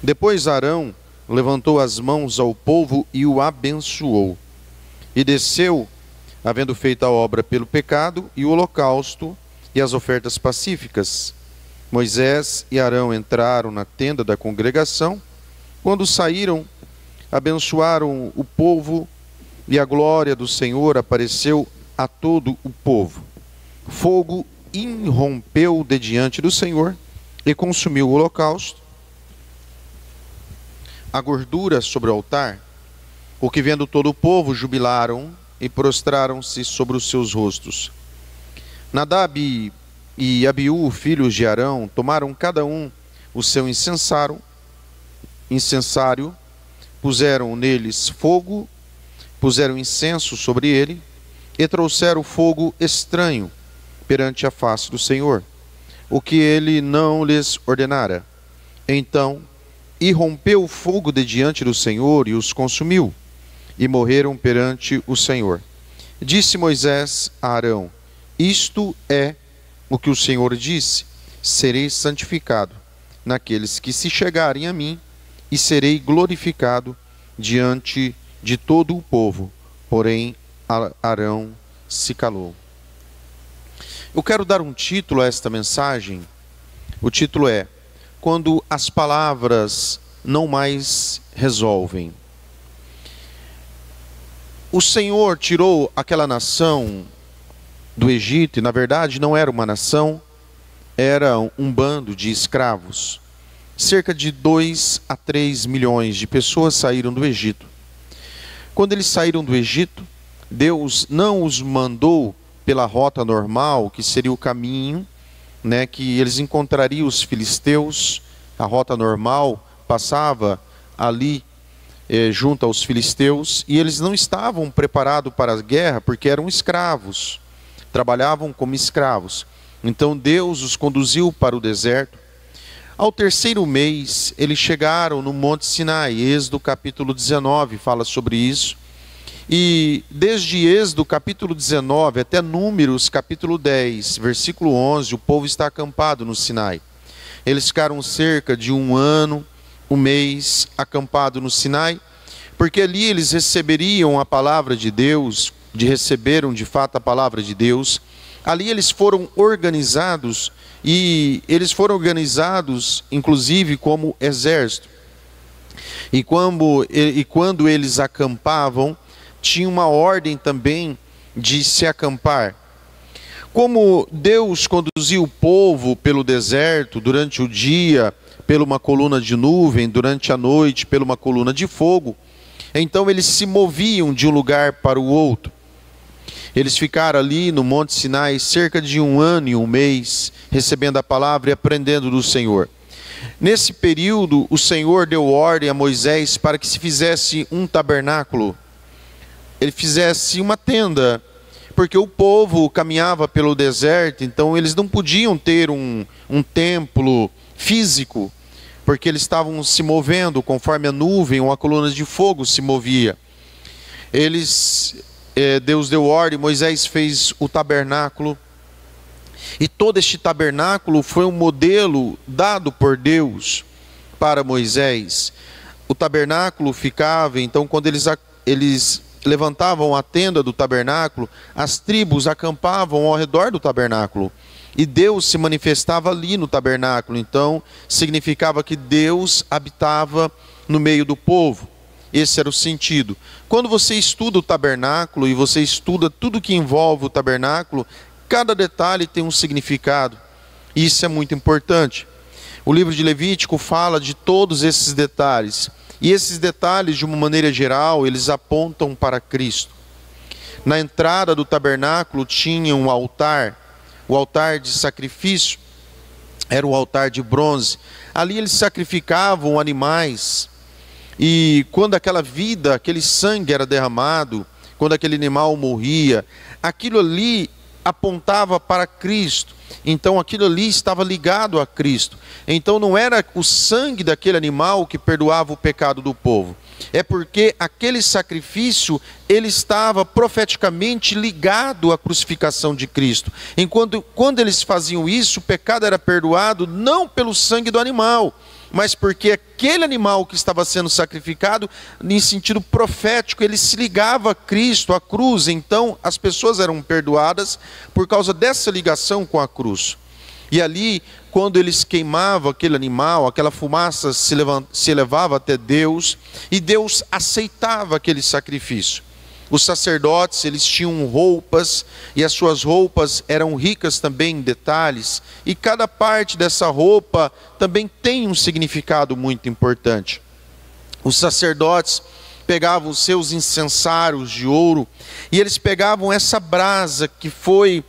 Depois Arão levantou as mãos ao povo e o abençoou. E desceu, havendo feito a obra pelo pecado, e o holocausto e as ofertas pacíficas. Moisés e Arão entraram na tenda da congregação. Quando saíram, abençoaram o povo, e a glória do Senhor apareceu a todo o povo. Fogo irrompeu de diante do Senhor e consumiu o holocausto, a gordura sobre o altar. O que vendo todo o povo, jubilaram e prostraram-se sobre os seus rostos. Nadab e Abiú, filhos de Arão, tomaram cada um o seu incensário, puseram neles fogo, puseram incenso sobre ele, e trouxeram fogo estranho perante a face do Senhor, o que ele não lhes ordenara. Então irrompeu o fogo de diante do Senhor e os consumiu, e morreram perante o Senhor. Disse Moisés a Arão: isto é o que o Senhor disse: serei santificado naqueles que se chegarem a mim, e serei glorificado diante de todo o povo. Porém Arão se calou. Eu quero dar um título a esta mensagem. O título é: quando as palavras não mais resolvem. O Senhor tirou aquela nação do Egito, e na verdade não era uma nação, era um bando de escravos. Cerca de 2 a 3 milhões de pessoas saíram do Egito. Quando eles saíram do Egito, Deus não os mandou pela rota normal, que seria o caminho, que eles encontrariam os filisteus. A rota normal passava ali junto aos filisteus, e eles não estavam preparados para a guerra, porque eram escravos, trabalhavam como escravos. Então Deus os conduziu para o deserto. Ao terceiro mês, eles chegaram no Monte Sinai. Êxodo capítulo 19 fala sobre isso. E desde Êxodo capítulo 19 até Números capítulo 10, versículo 11, o povo está acampado no Sinai. Eles ficaram cerca de 1 ano, 1 mês acampado no Sinai, porque ali eles receberiam a palavra de Deus, receberam de fato a palavra de Deus. Ali eles foram organizados, e eles foram organizados inclusive como exército. E quando eles acampavam, tinha uma ordem também de se acampar. Como Deus conduziu o povo pelo deserto durante o dia, pela uma coluna de nuvem, durante a noite, pela uma coluna de fogo, então eles se moviam de um lugar para o outro. Eles ficaram ali no Monte Sinai cerca de 1 ano e 1 mês, recebendo a palavra e aprendendo do Senhor. Nesse período, o Senhor deu ordem a Moisés para que se fizesse um tabernáculo. Ele fizesse uma tenda, porque o povo caminhava pelo deserto, então eles não podiam ter um templo físico, porque eles estavam se movendo conforme a nuvem ou a coluna de fogo se movia. Deus deu ordem, Moisés fez o tabernáculo, e todo este tabernáculo foi um modelo dado por Deus para Moisés. O tabernáculo ficava, então quando eles levantavam a tenda do tabernáculo, as tribos acampavam ao redor do tabernáculo, e Deus se manifestava ali no tabernáculo. Então significava que Deus habitava no meio do povo. Esse era o sentido. Quando você estuda o tabernáculo e você estuda tudo que envolve o tabernáculo, cada detalhe tem um significado. E isso é muito importante. O livro de Levítico fala de todos esses detalhes. E esses detalhes, de uma maneira geral, eles apontam para Cristo. Na entrada do tabernáculo tinha um altar. O altar de sacrifício era o altar de bronze. Ali eles sacrificavam animais. E quando aquele sangue era derramado, quando aquele animal morria, aquilo ali apontava para Cristo. Então aquilo ali estava ligado a Cristo. Então não era o sangue daquele animal que perdoava o pecado do povo. É porque aquele sacrifício, ele estava profeticamente ligado à crucificação de Cristo. Quando eles faziam isso, o pecado era perdoado não pelo sangue do animal, mas porque aquele animal que estava sendo sacrificado, em sentido profético, ele se ligava a Cristo, à cruz. Então as pessoas eram perdoadas por causa dessa ligação com a cruz. E ali, quando eles queimavam aquele animal, aquela fumaça se elevava até Deus, e Deus aceitava aquele sacrifício. Os sacerdotes, eles tinham roupas, e as suas roupas eram ricas também em detalhes, e cada parte dessa roupa também tem um significado muito importante. Os sacerdotes pegavam os seus incensários de ouro, e eles pegavam essa brasa que foi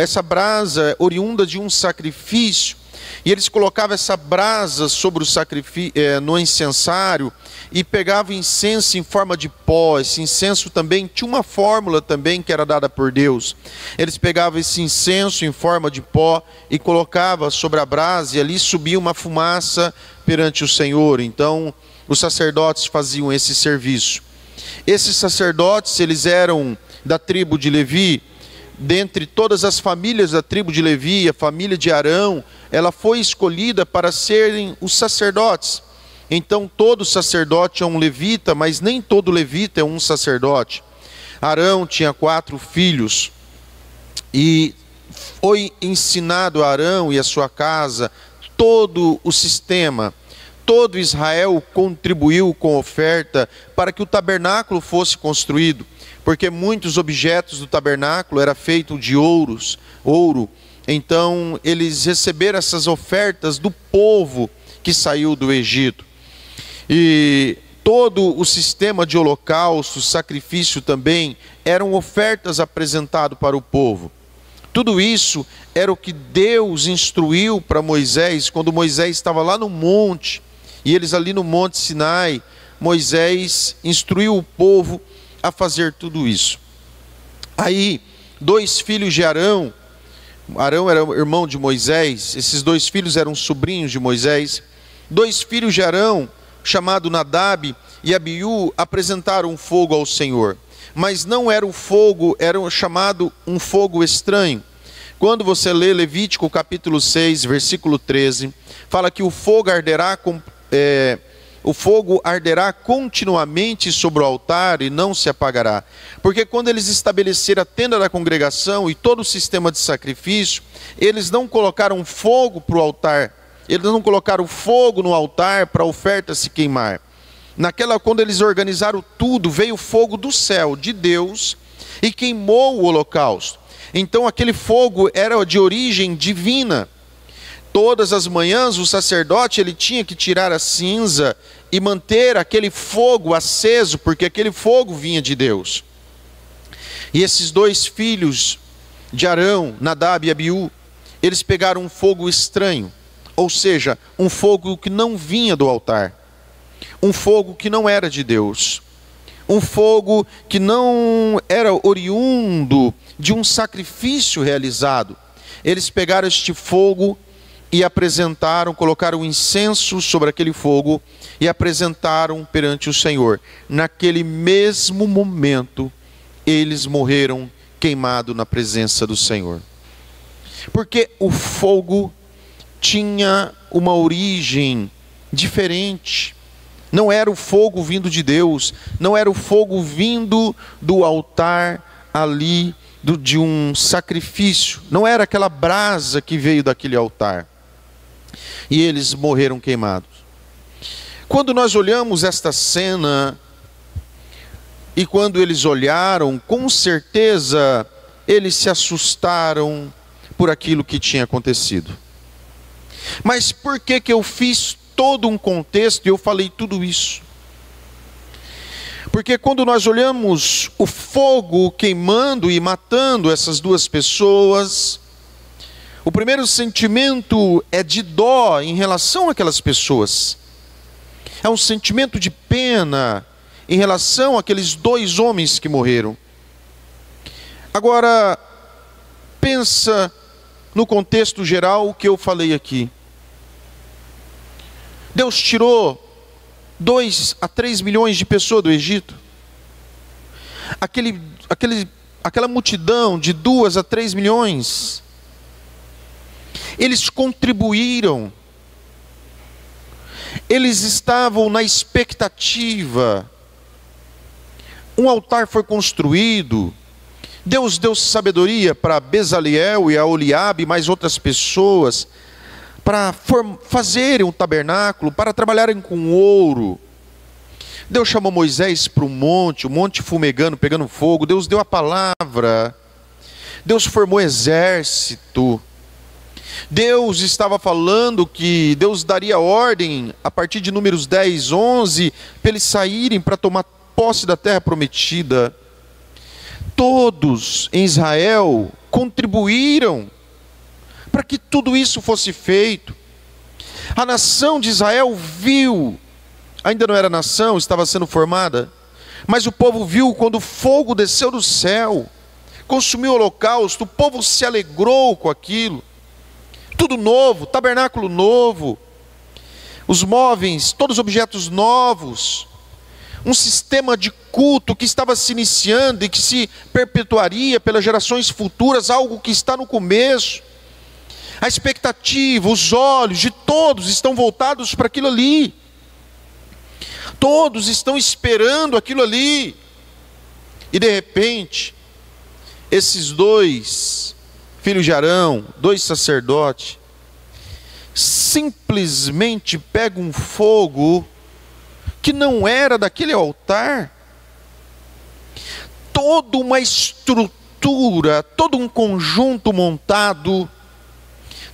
essa brasa oriunda de um sacrifício, e eles colocavam essa brasa sobre o sacrifício, no incensário, e pegavam incenso em forma de pó. Esse incenso também tinha uma fórmula também que era dada por Deus. Eles pegavam esse incenso em forma de pó e colocavam sobre a brasa, e ali subia uma fumaça perante o Senhor. Então os sacerdotes faziam esse serviço. Esses sacerdotes, eles eram da tribo de Levi. Dentre todas as famílias da tribo de Levi, a família de Arão, ela foi escolhida para serem os sacerdotes. Então todo sacerdote é um levita, mas nem todo levita é um sacerdote. Arão tinha 4 filhos, e foi ensinado a Arão e a sua casa todo o sistema. Todo Israel contribuiu com oferta para que o tabernáculo fosse construído, porque muitos objetos do tabernáculo eram feitos de ouro. Então eles receberam essas ofertas do povo que saiu do Egito. E todo o sistema de holocausto, sacrifício também, eram ofertas apresentadas para o povo. Tudo isso era o que Deus instruiu para Moisés, quando Moisés estava lá no monte, e eles ali no monte Sinai, Moisés instruiu o povo a fazer tudo isso. Aí, 2 filhos de Arão, Arão era irmão de Moisés, esses 2 filhos eram sobrinhos de Moisés. 2 filhos de Arão, chamado Nadab e Abiú, apresentaram um fogo ao Senhor, mas não era o fogo, era chamado um fogo estranho. Quando você lê Levítico capítulo 6, versículo 13, fala que o fogo arderá continuamente sobre o altar e não se apagará. Porque quando eles estabeleceram a tenda da congregação e todo o sistema de sacrifício, eles não colocaram fogo para o altar, eles não colocaram fogo no altar para a oferta se queimar. Quando eles organizaram tudo, veio fogo do céu, de Deus, e queimou o holocausto. Então aquele fogo era de origem divina. Todas as manhãs o sacerdote ele tinha que tirar a cinza e manter aquele fogo aceso, porque aquele fogo vinha de Deus. E esses 2 filhos de Arão, Nadab e Abiú, eles pegaram um fogo estranho, ou seja, um fogo que não vinha do altar, um fogo que não era de Deus, um fogo que não era oriundo de um sacrifício realizado. Eles pegaram este fogo e apresentaram, colocaram incenso sobre aquele fogo e apresentaram perante o Senhor. Naquele mesmo momento, eles morreram queimados na presença do Senhor. Porque o fogo tinha uma origem diferente. Não era o fogo vindo de Deus, não era o fogo vindo do altar ali, de um sacrifício. Não era aquela brasa que veio daquele altar. E eles morreram queimados. Quando nós olhamos esta cena, e quando eles olharam, com certeza eles se assustaram por aquilo que tinha acontecido. Mas por que eu fiz todo um contexto e eu falei tudo isso? Porque quando nós olhamos o fogo queimando e matando essas 2 pessoas, o primeiro sentimento é de dó em relação àquelas pessoas. É um sentimento de pena em relação àqueles 2 homens que morreram. Agora, pensa no contexto geral o que eu falei aqui. Deus tirou 2 a 3 milhões de pessoas do Egito. Aquela multidão de 2 a 3 milhões, eles contribuíram Eles estavam na expectativa. Um altar foi construído. Deus deu sabedoria para Bezaleel e a Oliabe e mais outras pessoas para fazerem um tabernáculo, para trabalharem com ouro. Deus chamou Moisés para o monte fumegando, pegando fogo. Deus deu a palavra. Deus formou exército. Deus estava falando que Deus daria ordem a partir de Números 10, 11, para eles saírem para tomar posse da terra prometida. Todos em Israel contribuíram para que tudo isso fosse feito. A nação de Israel viu, ainda não era nação, estava sendo formada, mas o povo viu quando o fogo desceu do céu, consumiu o holocausto, o povo se alegrou com aquilo. Tudo novo, tabernáculo novo, os móveis, todos os objetos novos, um sistema de culto que estava se iniciando e que se perpetuaria pelas gerações futuras, algo que está no começo. A expectativa, os olhos de todos estão voltados para aquilo ali. Todos estão esperando aquilo ali. E de repente, esses dois filhos de Arão, dois sacerdotes, simplesmente pegam um fogo que não era daquele altar. Toda uma estrutura, todo um conjunto montado,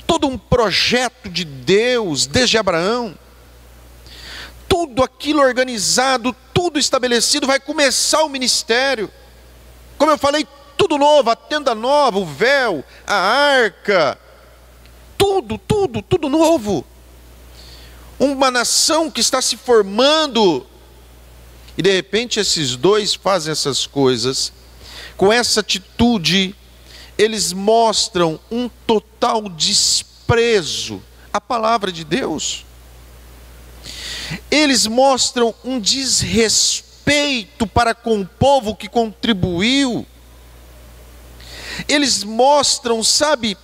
todo um projeto de Deus desde Abraão, tudo aquilo organizado, tudo estabelecido, vai começar o ministério. Como eu falei, tudo novo, a tenda nova, o véu, a arca, tudo novo. Uma nação que está se formando, e de repente esses dois fazem essas coisas. Com essa atitude, eles mostram um total desprezo à palavra de Deus. Eles mostram um desrespeito para com o povo que contribuiu. Eles mostram, sabe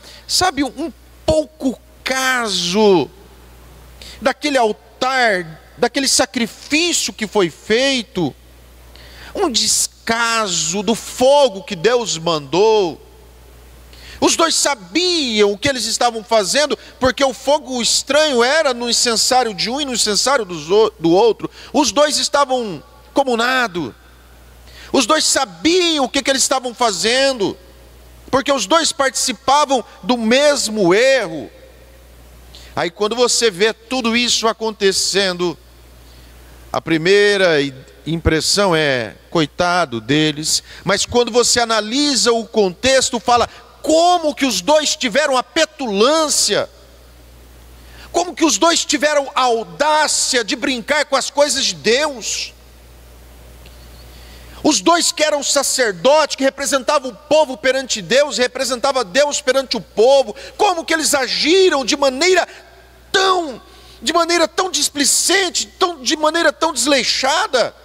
um pouco caso daquele altar, daquele sacrifício que foi feito, um descaso do fogo que Deus mandou. Os dois sabiam o que eles estavam fazendo, porque o fogo estranho era no incensário de um e no incensário do outro. Os dois estavam comunados. Os dois sabiam o que eles estavam fazendo, porque os dois participavam do mesmo erro. Aí quando você vê tudo isso acontecendo, a primeira impressão é, coitado deles, mas quando você analisa o contexto, fala, como que os dois tiveram a petulância, como que os dois tiveram a audácia de brincar com as coisas de Deus. Os dois que eram sacerdotes, que representavam o povo perante Deus, representava Deus perante o povo, como que eles agiram de maneira tão displicente, de maneira tão desleixada.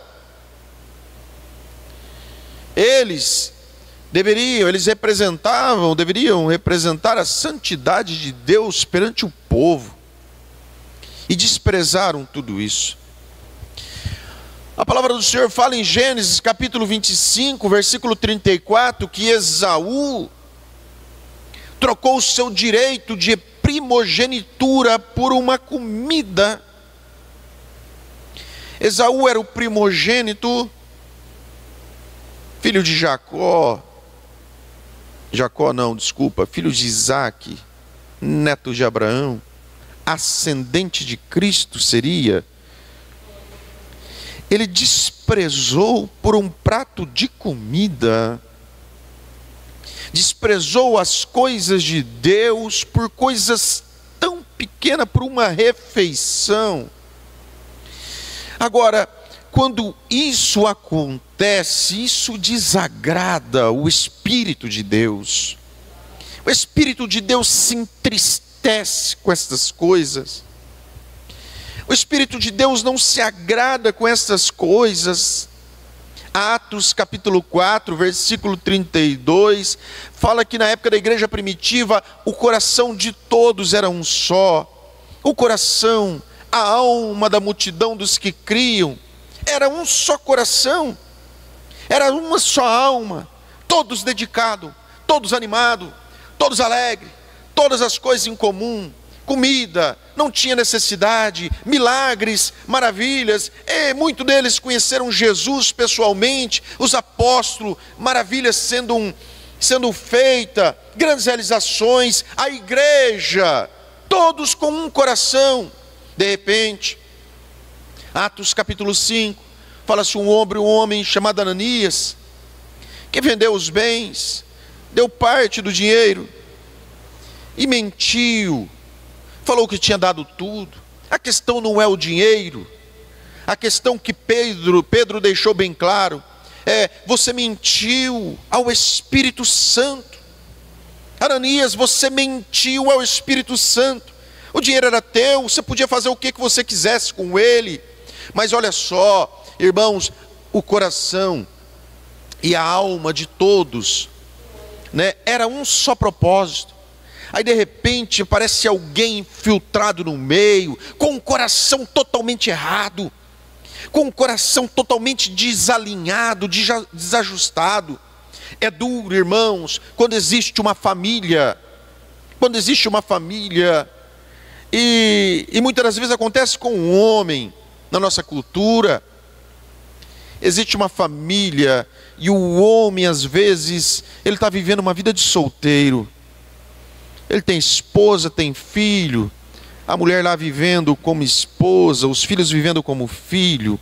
Eles deveriam representar a santidade de Deus perante o povo, e desprezaram tudo isso. A palavra do Senhor fala em Gênesis capítulo 25, versículo 34, que Esaú trocou o seu direito de primogenitura por uma comida. Esaú era o primogênito, filho de filho de Isaque, neto de Abraão, ascendente de Cristo seria. Ele desprezou por um prato de comida, desprezou as coisas de Deus por coisas tão pequenas, por uma refeição. Agora, quando isso acontece, isso desagrada o Espírito de Deus. O Espírito de Deus se entristece com essas coisas. O Espírito de Deus não se agrada com essas coisas. Atos capítulo 4, versículo 32, fala que na época da igreja primitiva, o coração de todos era um só. O coração a alma da multidão dos que criam era um só coração, era uma só alma, todos dedicados, todos animados, todos alegres, todas as coisas em comum, comida, não tinha necessidade, milagres, maravilhas, e muitos deles conheceram Jesus pessoalmente, os apóstolos, maravilhas sendo feitas, grandes realizações, a igreja, todos com um coração. De repente, Atos capítulo 5, fala-se um homem chamado Ananias, que vendeu os bens, deu parte do dinheiro, e mentiu, falou que tinha dado tudo. A questão não é o dinheiro, a questão que Pedro deixou bem claro, você mentiu ao Espírito Santo. Ananias, você mentiu ao Espírito Santo. O dinheiro era teu, você podia fazer o que você quisesse com ele. Mas olha só, irmãos, o coração e a alma de todos, era um só propósito. Aí de repente aparece alguém infiltrado no meio, com um coração totalmente errado, com um coração totalmente desalinhado, desajustado. É duro, irmãos, quando existe uma família, e muitas das vezes acontece com um homem, na nossa cultura, existe uma família, e o homem às vezes, ele está vivendo uma vida de solteiro, ele tem esposa, tem filho, a mulher lá vivendo como esposa, os filhos vivendo como filho,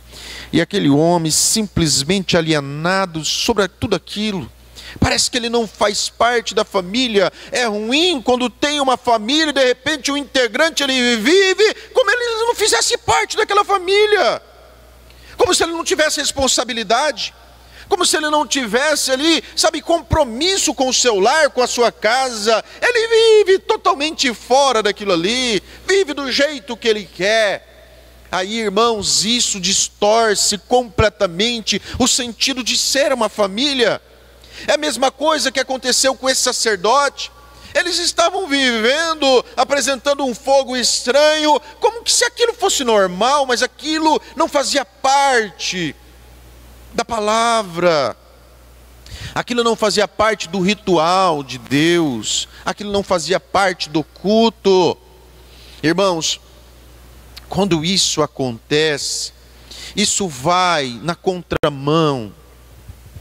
e aquele homem simplesmente alienado sobre tudo aquilo, parece que ele não faz parte da família. É ruim quando tem uma família e de repente o integrante ele vive como ele não fizesse parte daquela família, como se ele não tivesse responsabilidade, como se ele não tivesse ali, compromisso com o seu lar, com a sua casa. Ele vive totalmente fora daquilo ali, vive do jeito que ele quer. Aí, irmãos, isso distorce completamente o sentido de ser uma família. É a mesma coisa que aconteceu com esse sacerdote. Eles estavam vivendo, apresentando um fogo estranho, como que se aquilo fosse normal, mas aquilo não fazia parte da palavra, aquilo não fazia parte do ritual de Deus, aquilo não fazia parte do culto. Irmãos, quando isso acontece, isso vai na contramão,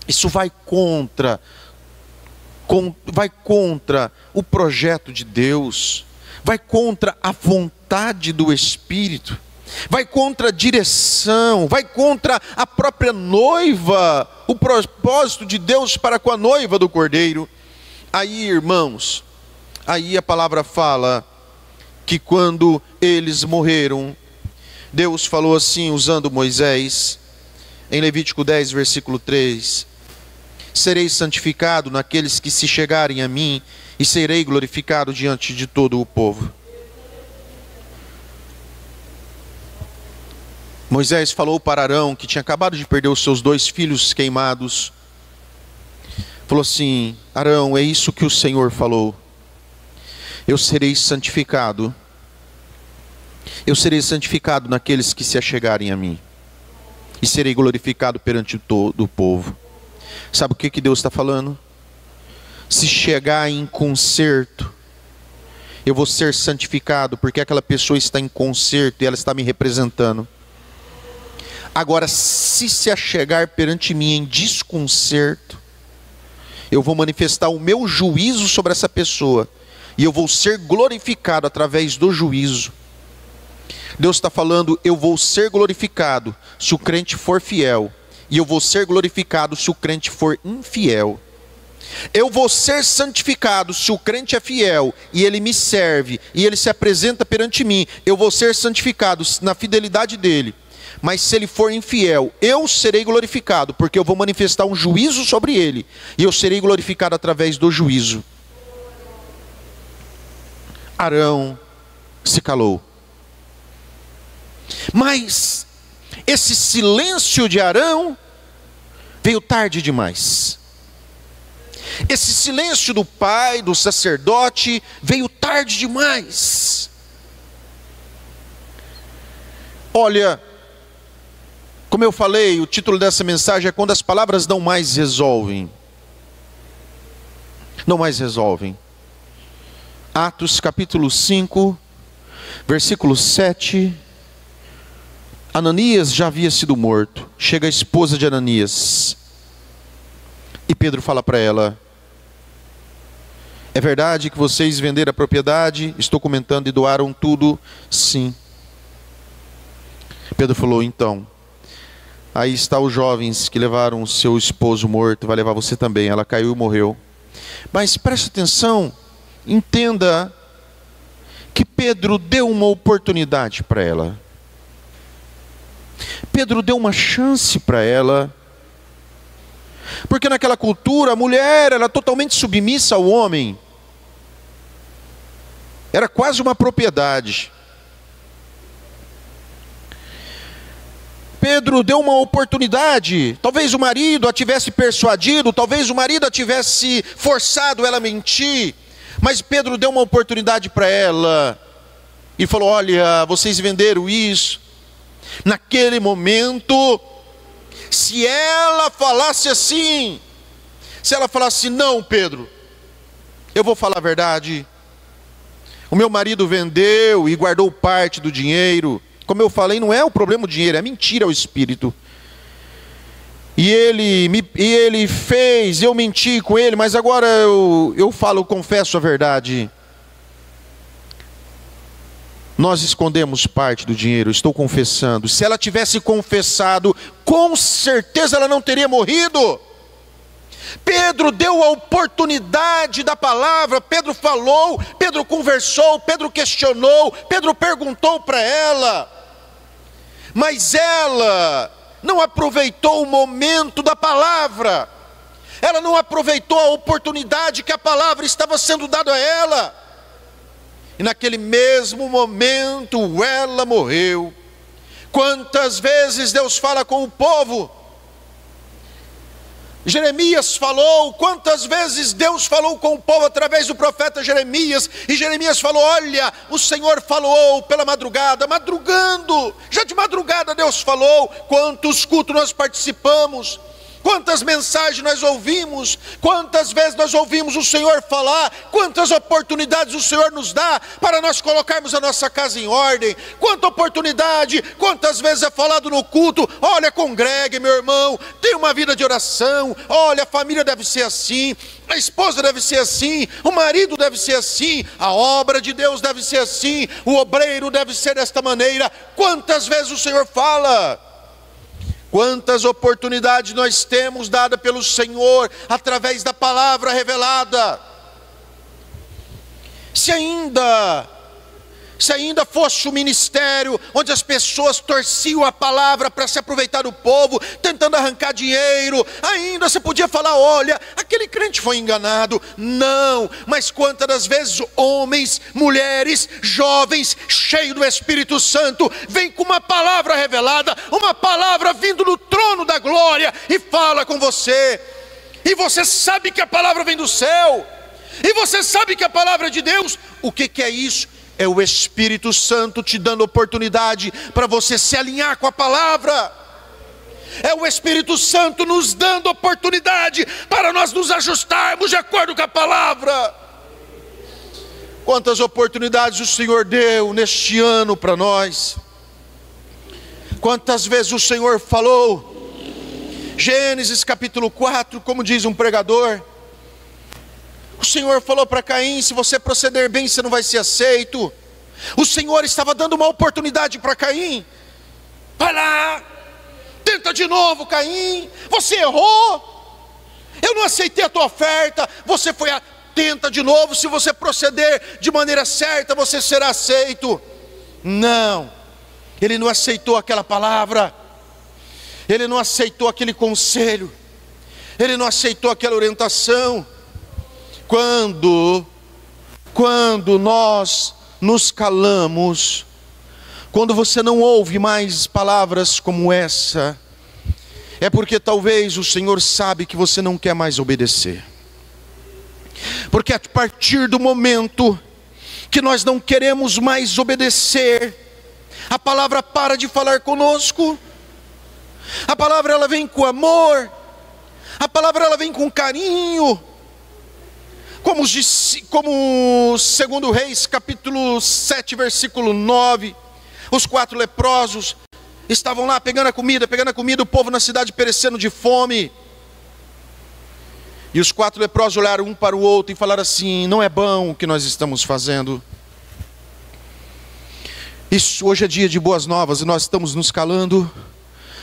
isso vai contra o projeto de Deus, vai contra a vontade do Espírito, vai contra a direção, vai contra a própria noiva, o propósito de Deus para com a noiva do Cordeiro. Aí, irmãos, aí a palavra fala que quando eles morreram, Deus falou assim, usando Moisés, em Levítico 10, versículo 3, serei santificado naqueles que se chegarem a mim, e serei glorificado diante de todo o povo. Moisés falou para Arão, que tinha acabado de perder os seus 2 filhos queimados, falou assim: Arão, é isso que o Senhor falou, eu serei santificado naqueles que se achegarem a mim, e serei glorificado perante todo o povo. Sabe o que Deus está falando? Se chegar em conserto, eu vou ser santificado, porque aquela pessoa está em conserto e ela está me representando. Agora, se achegar perante mim em desconcerto, eu vou manifestar o meu juízo sobre essa pessoa, e eu vou ser glorificado através do juízo. Deus está falando, eu vou ser glorificado se o crente for fiel, e eu vou ser glorificado se o crente for infiel. Eu vou ser santificado se o crente é fiel e ele me serve e ele se apresenta perante mim. Eu vou ser santificado na fidelidade dele. Mas se ele for infiel, eu serei glorificado, porque eu vou manifestar um juízo sobre ele, e eu serei glorificado através do juízo. Arão se calou. Mas esse silêncio de Arão veio tarde demais. Esse silêncio do pai, do sacerdote, veio tarde demais. Olha, como eu falei, o título dessa mensagem é quando as palavras não mais resolvem. Não mais resolvem. Atos capítulo 5, versículo 7. Ananias já havia sido morto. Chega a esposa de Ananias. E Pedro fala para ela: é verdade que vocês venderam a propriedade? Estou comentando, e doaram tudo? Sim. Pedro falou: então, aí está os jovens que levaram seu esposo morto, vai levar você também. Ela caiu e morreu. Mas preste atenção, entenda que Pedro deu uma oportunidade para ela. Pedro deu uma chance para ela. Porque naquela cultura a mulher era totalmente submissa ao homem. Era quase uma propriedade. Pedro deu uma oportunidade. Talvez o marido a tivesse persuadido, talvez o marido a tivesse forçado ela a mentir, mas Pedro deu uma oportunidade para ela e falou: olha, vocês venderam isso. Naquele momento, se ela falasse assim, se ela falasse: não, Pedro, eu vou falar a verdade, o meu marido vendeu e guardou parte do dinheiro. Como eu falei, não é o problema o dinheiro, é mentira o espírito. E ele fez, eu menti com ele, mas agora eu falo, confesso a verdade. Nós escondemos parte do dinheiro, estou confessando. Se ela tivesse confessado, com certeza ela não teria morrido. Pedro deu a oportunidade da palavra, Pedro falou, Pedro conversou, Pedro questionou, Pedro perguntou para ela. Mas ela não aproveitou o momento da palavra. Ela não aproveitou a oportunidade que a palavra estava sendo dada a ela. E naquele mesmo momento ela morreu. Quantas vezes Deus fala com o povo? Jeremias falou, quantas vezes Deus falou com o povo através do profeta Jeremias, e Jeremias falou: olha, o Senhor falou pela madrugada, madrugando, já de madrugada Deus falou. Quantos cultos nós participamos, quantas mensagens nós ouvimos, quantas vezes nós ouvimos o Senhor falar, quantas oportunidades o Senhor nos dá para nós colocarmos a nossa casa em ordem, quanta oportunidade, quantas vezes é falado no culto: olha, congregue, meu irmão, tenha uma vida de oração, olha, a família deve ser assim, a esposa deve ser assim, o marido deve ser assim, a obra de Deus deve ser assim, o obreiro deve ser desta maneira. Quantas vezes o Senhor fala? Quantas oportunidades nós temos dada pelo Senhor através da palavra revelada. Se ainda fosse o ministério onde as pessoas torciam a palavra para se aproveitar do povo, tentando arrancar dinheiro, ainda você podia falar: olha, aquele crente foi enganado. Não, mas quantas das vezes homens, mulheres, jovens, cheios do Espírito Santo, vêm com uma palavra revelada, uma palavra vindo do trono da glória, e fala com você, e você sabe que a palavra vem do céu, e você sabe que a palavra é de Deus. O que é isso? É o Espírito Santo te dando oportunidade para você se alinhar com a palavra. É o Espírito Santo nos dando oportunidade para nós nos ajustarmos de acordo com a palavra. Quantas oportunidades o Senhor deu neste ano para nós. Quantas vezes o Senhor falou. Gênesis capítulo 4, como diz um pregador, o Senhor falou para Caim: se você proceder bem, você não vai ser aceito. O Senhor estava dando uma oportunidade para Caim. Vai lá, tenta de novo, Caim, você errou, eu não aceitei a tua oferta, você foi tenta de novo, se você proceder de maneira certa, você será aceito. Não, ele não aceitou aquela palavra, ele não aceitou aquele conselho, ele não aceitou aquela orientação. Quando nós nos calamos, quando você não ouve mais palavras como essa, é porque talvez o Senhor sabe que você não quer mais obedecer. Porque a partir do momento que nós não queremos mais obedecer A palavra para de falar conosco. A palavra ela vem com amor. A palavra ela vem com carinho. Como 2 Reis, capítulo 7, versículo 9. Os 4 leprosos estavam lá pegando a comida, o povo na cidade perecendo de fome. E os 4 leprosos olharam um para o outro e falaram assim: não é bom o que nós estamos fazendo. Isso hoje é dia de boas novas e nós estamos nos calando.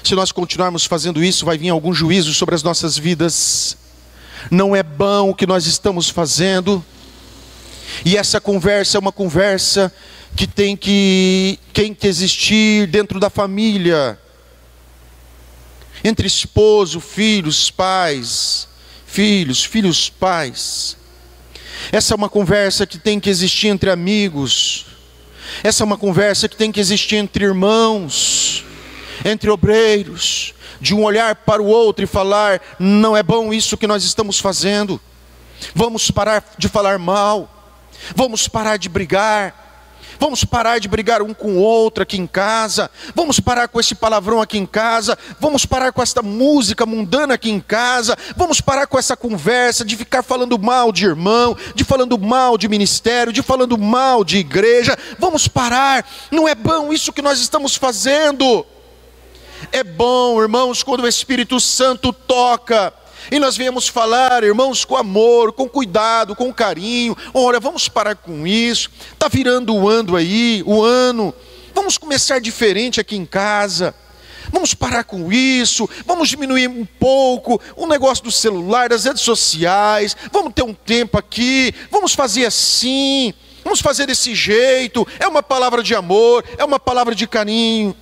Se nós continuarmos fazendo isso, vai vir algum juízo sobre as nossas vidas. Não é bom o que nós estamos fazendo. E essa conversa é uma conversa que tem que existir dentro da família, entre esposo, filhos, pais, filhos, pais. Essa é uma conversa que tem que existir entre amigos. Essa é uma conversa que tem que existir entre irmãos, entre obreiros, de um olhar para o outro e falar: não é bom isso que nós estamos fazendo. Vamos parar de falar mal. Vamos parar de brigar. Vamos parar de brigar um com o outro aqui em casa. Vamos parar com esse palavrão aqui em casa. Vamos parar com esta música mundana aqui em casa. Vamos parar com essa conversa de ficar falando mal de irmão, de falando mal de ministério, de falando mal de igreja. Vamos parar. Não é bom isso que nós estamos fazendo. É bom, irmãos, quando o Espírito Santo toca e nós viemos falar, irmãos, com amor, com cuidado, com carinho. Olha, vamos parar com isso. Está virando o ano. Vamos começar diferente aqui em casa. Vamos parar com isso. Vamos diminuir um pouco o negócio do celular, das redes sociais. Vamos ter um tempo aqui. Vamos fazer assim. Vamos fazer desse jeito. É uma palavra de amor, é uma palavra de carinho.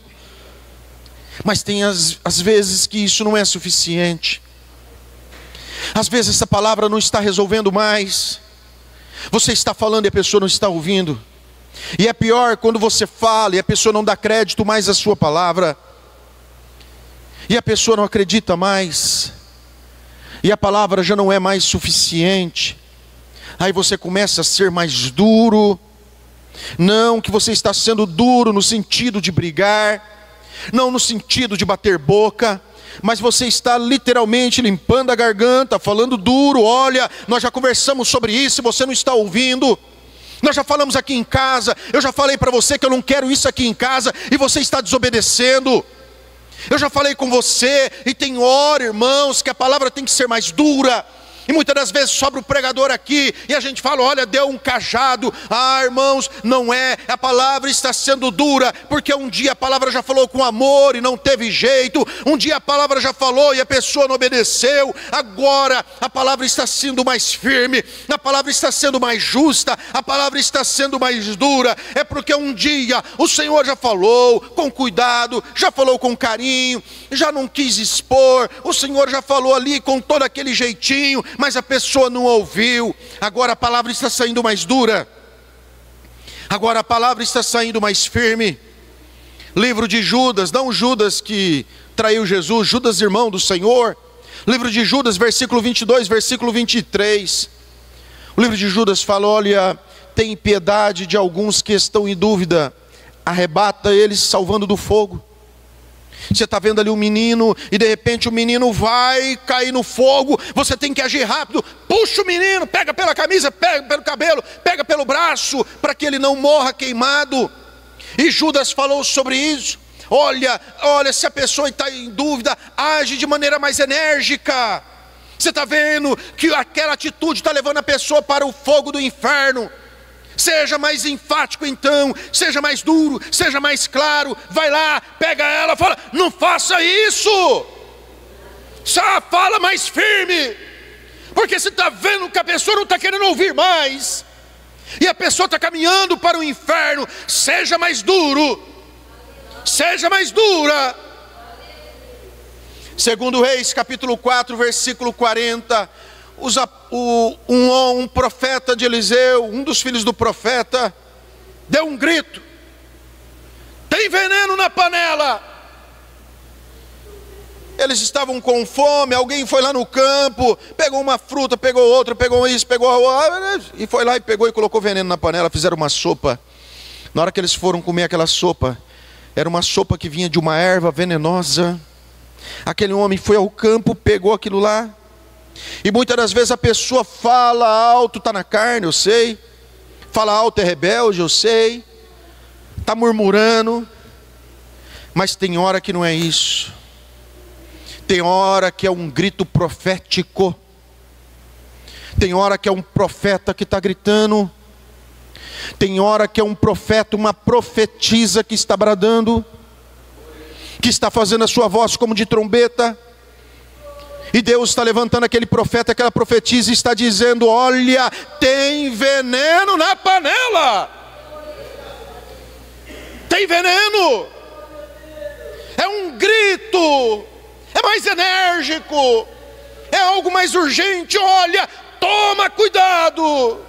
Mas tem às vezes que isso não é suficiente. Às vezes essa palavra não está resolvendo mais. Você está falando e a pessoa não está ouvindo. E é pior quando você fala e a pessoa não dá crédito mais à sua palavra. E a pessoa não acredita mais. E a palavra já não é mais suficiente. Aí você começa a ser mais duro. Não que você está sendo duro no sentido de brigar, não no sentido de bater boca, mas você está literalmente limpando a garganta, falando duro. Olha, nós já conversamos sobre isso, você não está ouvindo. Nós já falamos aqui em casa, eu já falei para você que eu não quero isso aqui em casa, e você está desobedecendo. Eu já falei com você, e tem hora, irmãos, que a palavra tem que ser mais dura. E muitas das vezes sobra o pregador aqui, e a gente fala: olha, deu um cajado. Ah, irmãos, não é, a palavra está sendo dura, porque um dia a palavra já falou com amor e não teve jeito. Um dia a palavra já falou e a pessoa não obedeceu. Agora a palavra está sendo mais firme, a palavra está sendo mais justa, a palavra está sendo mais dura. É porque um dia o Senhor já falou com cuidado, já falou com carinho, já não quis expor. O Senhor já falou ali com todo aquele jeitinho, mas a pessoa não ouviu. Agora a palavra está saindo mais dura. Agora a palavra está saindo mais firme. Livro de Judas, não Judas que traiu Jesus, Judas irmão do Senhor. Livro de Judas, versículo 22, versículo 23. O livro de Judas fala: olha, tem piedade de alguns que estão em dúvida, arrebata eles salvando do fogo. Você está vendo ali um menino, e de repente o menino vai cair no fogo. Você tem que agir rápido. Puxa o menino, pega pela camisa, pega pelo cabelo, pega pelo braço, para que ele não morra queimado. E Judas falou sobre isso. Olha, se a pessoa está em dúvida, age de maneira mais enérgica. Você está vendo que aquela atitude está levando a pessoa para o fogo do inferno. Seja mais enfático então, seja mais duro, seja mais claro. Vai lá, pega ela, fala: não faça isso. Só fala mais firme, porque você está vendo que a pessoa não está querendo ouvir mais, e a pessoa está caminhando para o inferno. Seja mais duro, seja mais dura. 2 Reis capítulo 4, versículo 40. Um profeta de Eliseu, um dos filhos do profeta, deu um grito: tem veneno na panela. Eles estavam com fome, alguém foi lá no campo, pegou uma fruta, pegou outra, pegou isso, pegou a outra, e foi lá e pegou e colocou veneno na panela. Fizeram uma sopa. Na hora que eles foram comer aquela sopa, Era uma sopa que vinha de uma erva venenosa. Aquele homem foi ao campo, pegou aquilo lá. E muitas das vezes a pessoa fala alto, está na carne, eu sei. Fala alto, é rebelde, eu sei. Está murmurando. Mas tem hora que não é isso. Tem hora que é um grito profético. Tem hora que é um profeta que está gritando. Tem hora que é um profeta, uma profetisa que está bradando, que está fazendo a sua voz como de trombeta. E Deus está levantando aquele profeta, aquela profetisa e está dizendo: olha, tem veneno na panela. Tem veneno. É um grito. É mais enérgico. É algo mais urgente. Olha, toma cuidado.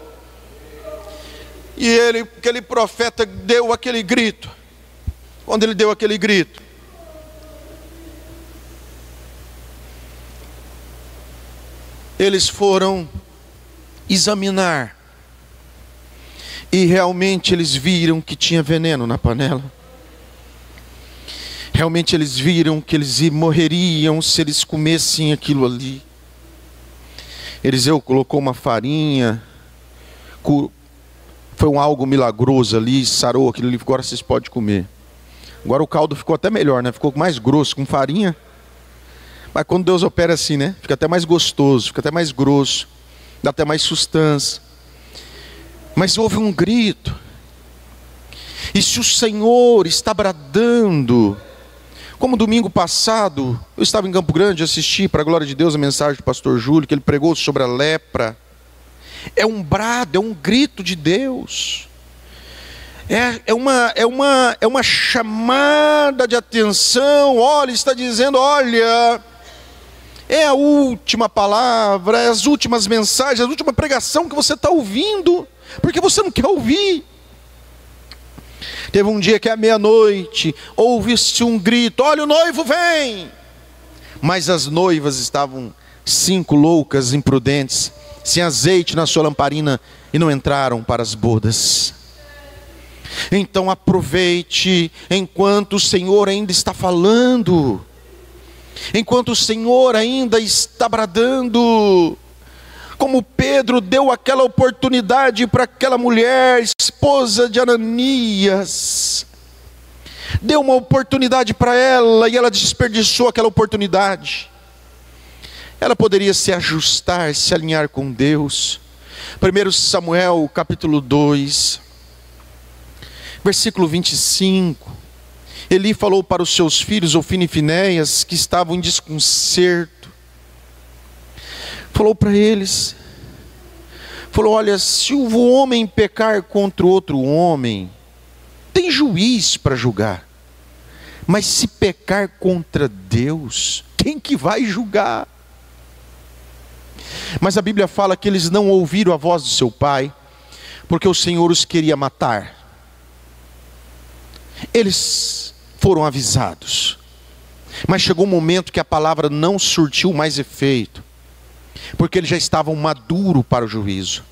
E aquele profeta deu aquele grito. Quando ele deu aquele grito, eles foram examinar. E realmente eles viram que tinha veneno na panela. Realmente eles viram que eles morreriam se eles comessem aquilo ali. Eliseu colocou uma farinha, foi algo milagroso ali, sarou aquilo ali, agora vocês podem comer. Agora o caldo ficou até melhor, né? Ficou mais grosso, com farinha. Mas quando Deus opera assim, né? Fica até mais gostoso, fica até mais grosso, dá até mais sustância. Mas houve um grito. E se o Senhor está bradando, como domingo passado, eu estava em Campo Grande, assisti, para a glória de Deus, a mensagem do pastor Júlio, que ele pregou sobre a lepra. É um brado, é um grito de Deus. É uma chamada de atenção. Olha, está dizendo, olha, é a última palavra, é as últimas mensagens, a última pregação que você está ouvindo, porque você não quer ouvir. Teve um dia que à meia-noite, ouve-se um grito, olha, o noivo vem. Mas as noivas estavam 5 loucas, imprudentes, sem azeite na sua lamparina, e não entraram para as bodas. Então aproveite, enquanto o Senhor ainda está falando, enquanto o Senhor ainda está bradando, como Pedro deu aquela oportunidade para aquela mulher, esposa de Ananias, deu uma oportunidade para ela, e ela desperdiçou aquela oportunidade. Ela poderia se ajustar, se alinhar com Deus. 1 Samuel capítulo 2, versículo 25, Eli falou para os seus filhos, Ofni e Finéias, que estavam em desconcerto, falou para eles, falou, olha, se o homem pecar contra outro homem, tem juiz para julgar, mas se pecar contra Deus, quem que vai julgar? Mas a Bíblia fala que eles não ouviram a voz do seu pai, porque o Senhor os queria matar. Eles foram avisados, mas chegou um momento que a palavra não surtiu mais efeito, porque eles já estavam maduros para o juízo.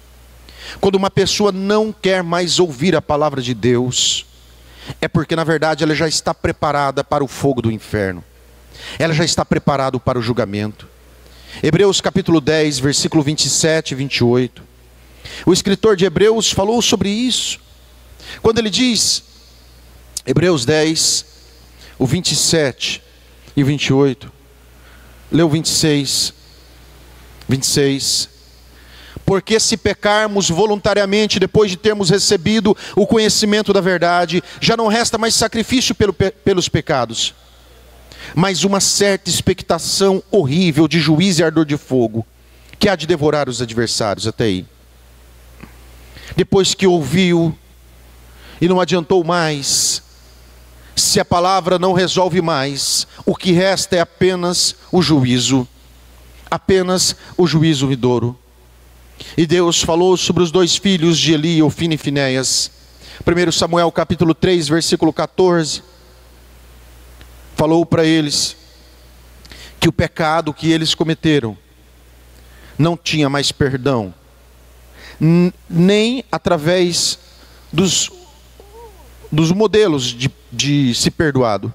Quando uma pessoa não quer mais ouvir a palavra de Deus, é porque na verdade ela já está preparada para o fogo do inferno, ela já está preparada para o julgamento. Hebreus capítulo 10, versículo 27 e 28, o escritor de Hebreus falou sobre isso, quando ele diz, Hebreus 10, o 27 e o 28, leu 26, porque se pecarmos voluntariamente depois de termos recebido o conhecimento da verdade, já não resta mais sacrifício pelos pecados, mas uma certa expectação horrível de juízo e ardor de fogo, que há de devorar os adversários. Até aí. Depois que ouviu e não adiantou mais, se a palavra não resolve mais, o que resta é apenas o juízo vindouro. E Deus falou sobre os 2 filhos de Eli, Ofni e Finéias. 1 Samuel capítulo 3, versículo 14, falou para eles que o pecado que eles cometeram não tinha mais perdão, nem através dos modelos de se perdoado.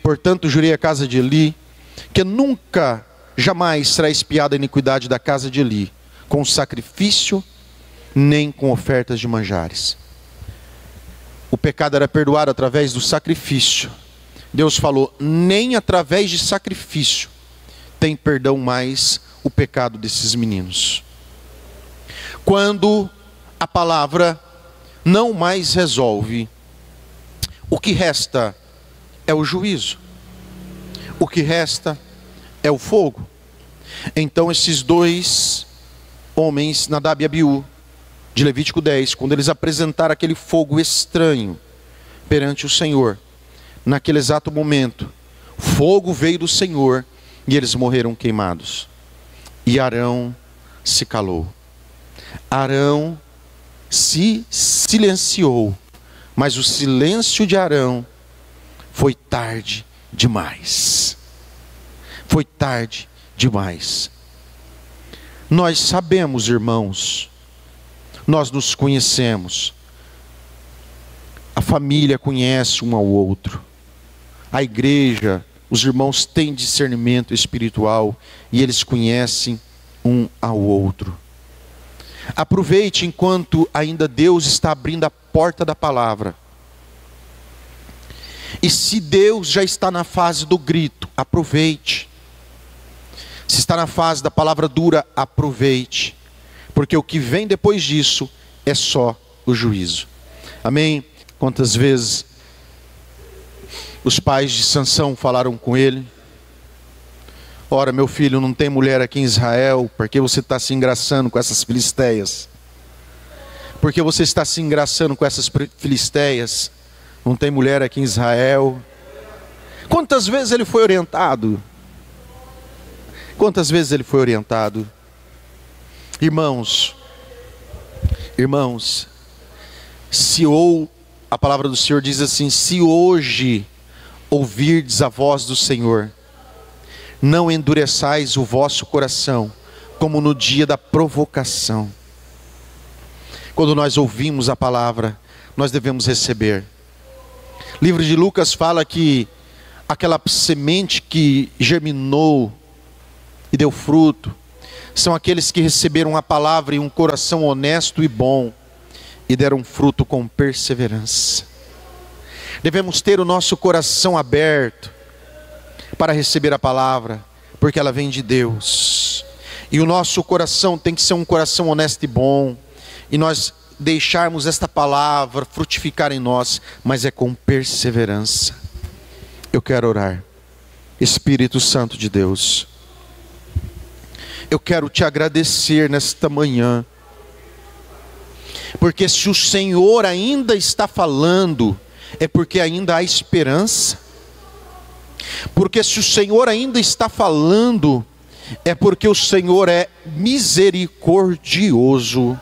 Portanto, jurei à casa de Eli, que nunca, jamais será expiada a iniquidade da casa de Eli, com sacrifício, nem com ofertas de manjares. O pecado era perdoado através do sacrifício. Deus falou, nem através de sacrifício tem perdão mais o pecado desses meninos. Quando a palavra não mais resolve, o que resta é o juízo. O que resta é o fogo. Então esses dois homens, Nadab e Abiú, de Levítico 10, quando eles apresentaram aquele fogo estranho perante o Senhor, naquele exato momento, fogo veio do Senhor e eles morreram queimados. E Arão se calou. Arão se silenciou, mas o silêncio de Arão foi tarde demais. Foi tarde demais. Nós sabemos, irmãos, nós nos conhecemos, a família conhece um ao outro, a igreja, os irmãos têm discernimento espiritual e eles conhecem um ao outro. Aproveite enquanto ainda Deus está abrindo a porta da palavra. E se Deus já está na fase do grito, aproveite. Se está na fase da palavra dura, aproveite. Porque o que vem depois disso é só o juízo. Amém? Quantas vezes os pais de Sansão falaram com ele: ora, meu filho, não tem mulher aqui em Israel, porque você está se engraçando com essas filisteias. Porque você está se engraçando com essas filisteias. Não tem mulher aqui em Israel. Quantas vezes ele foi orientado? Quantas vezes ele foi orientado? Irmãos, a palavra do Senhor diz assim: se hoje ouvirdes a voz do Senhor, não endureçais o vosso coração, como no dia da provocação. Quando nós ouvimos a palavra, nós devemos receber. O livro de Lucas fala que aquela semente que germinou e deu fruto, são aqueles que receberam a palavra em um coração honesto e bom, e deram fruto com perseverança. Devemos ter o nosso coração aberto para receber a palavra, porque ela vem de Deus. E o nosso coração tem que ser um coração honesto e bom, e nós deixarmos esta palavra frutificar em nós, mas é com perseverança. Eu quero orar. Espírito Santo de Deus, eu quero te agradecer nesta manhã, porque se o Senhor ainda está falando, é porque ainda há esperança. Porque se o Senhor ainda está falando, é porque o Senhor é misericordioso.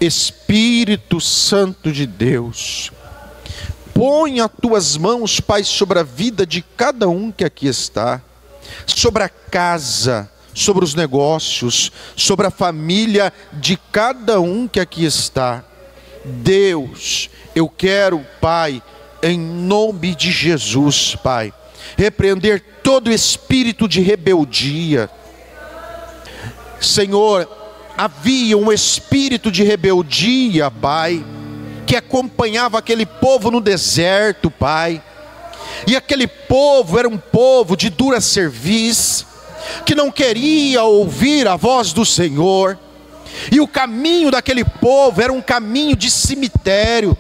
Espírito Santo de Deus, põe as tuas mãos, Pai, sobre a vida de cada um que aqui está, sobre a casa, sobre os negócios, sobre a família de cada um que aqui está. Deus, eu quero, Pai, em nome de Jesus, Pai, repreender todo espírito de rebeldia. Senhor, havia um espírito de rebeldia, Pai, que acompanhava aquele povo no deserto, Pai. E aquele povo era um povo de dura cerviz, que não queria ouvir a voz do Senhor. E o caminho daquele povo era um caminho de cemitério.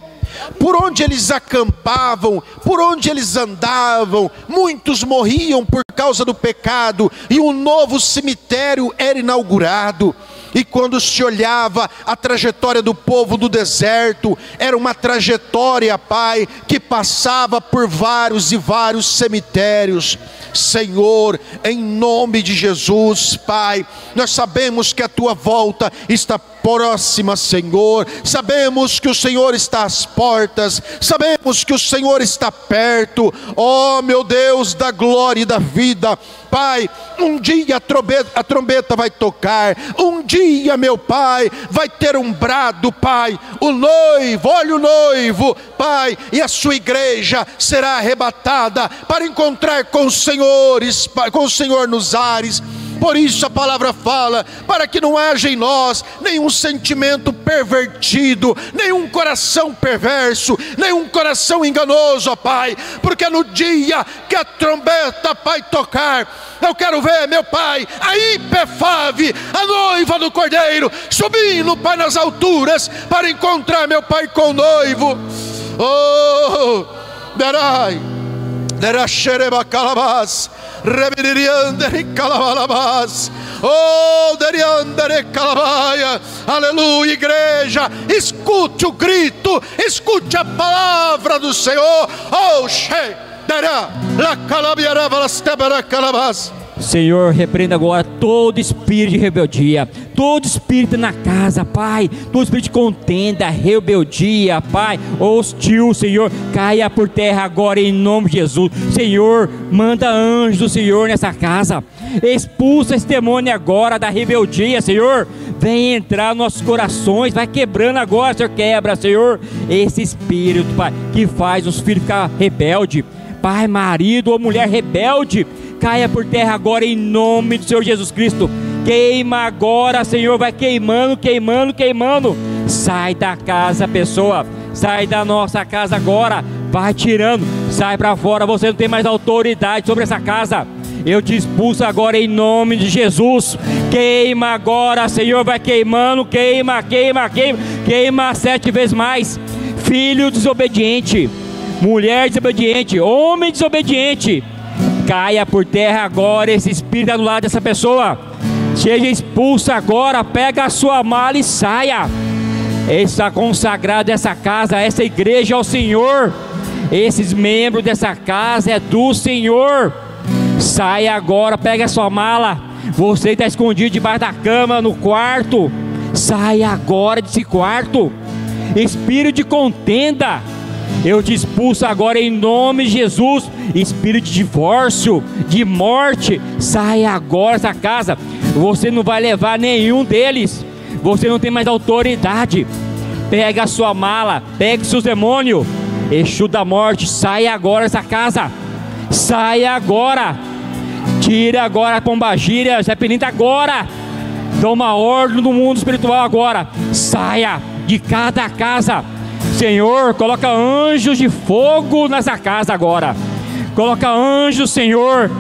Por onde eles acampavam, por onde eles andavam, muitos morriam por causa do pecado, e um novo cemitério era inaugurado. E quando se olhava a trajetória do povo do deserto, era uma trajetória, Pai, que passava por vários e vários cemitérios. Senhor, em nome de Jesus, Pai, nós sabemos que a tua volta está próxima, Senhor. Sabemos que o Senhor está às portas, sabemos que o Senhor está perto. Ó meu Deus da glória e da vida, Pai, um dia a trombeta vai tocar, um dia, meu Pai, vai ter um brado, Pai, o noivo, olha o noivo, Pai, e a sua igreja será arrebatada para encontrar com os senhores, com o Senhor nos ares. Por isso a palavra fala, para que não haja em nós nenhum sentimento pervertido, nenhum coração perverso, nenhum coração enganoso, ó Pai, porque no dia que a trombeta, Pai, tocar, eu quero ver, meu Pai, a Ipefave, a noiva do Cordeiro, subindo, Pai, nas alturas, para encontrar, meu Pai, com o noivo. Oh, darai, derashereba calabás, rebiriandere calabalabás, oh, deriandere calabaia, aleluia. Igreja, escute o grito, escute a palavra do Senhor. Oh, Senhor, repreenda agora todo espírito de rebeldia, todo espírito na casa, Pai, todo espírito de contenda, rebeldia, Pai, hostil, Senhor, caia por terra agora em nome de Jesus. Senhor, manda anjos do Senhor nessa casa, expulsa esse demônio agora da rebeldia, Senhor, vem entrar nos nossos corações, vai quebrando agora, Senhor, quebra, Senhor, esse espírito, Pai, que faz os filhos ficar rebelde, Pai, marido ou mulher rebelde, caia por terra agora em nome do Senhor Jesus Cristo. Queima agora, Senhor, vai queimando, queimando, queimando. Sai da casa, pessoa, sai da nossa casa agora, vai tirando, sai para fora. Você não tem mais autoridade sobre essa casa. Eu te expulso agora em nome de Jesus. Queima agora, Senhor, vai queimando, queima, queima, queima, queima 7 vezes mais. Filho desobediente, mulher desobediente, homem desobediente, caia por terra agora esse espírito do lado dessa pessoa. Seja expulsa agora, pega a sua mala e saia. Está consagrado essa casa, essa igreja ao Senhor. Esses membros dessa casa é do Senhor. Saia agora, pega a sua mala. Você está escondido debaixo da cama, no quarto. Saia agora desse quarto. Espírito de contenda, eu te expulso agora em nome de Jesus. Espírito de divórcio, de morte, sai agora dessa casa. Você não vai levar nenhum deles. Você não tem mais autoridade. Pega a sua mala, pega os seus demônios. Exu da morte, sai agora dessa casa. Sai agora. Tira agora a pombagira, Zé Pelinta agora. Toma ordem do mundo espiritual agora. Saia de cada casa. Senhor, coloca anjos de fogo nessa casa agora. Coloca anjos, Senhor.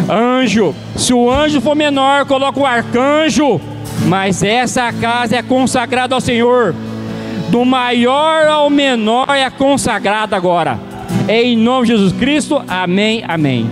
Anjo, se o anjo for menor, coloca o arcanjo. Mas essa casa é consagrada ao Senhor. Do maior ao menor é consagrada agora. Em nome de Jesus Cristo, amém, amém.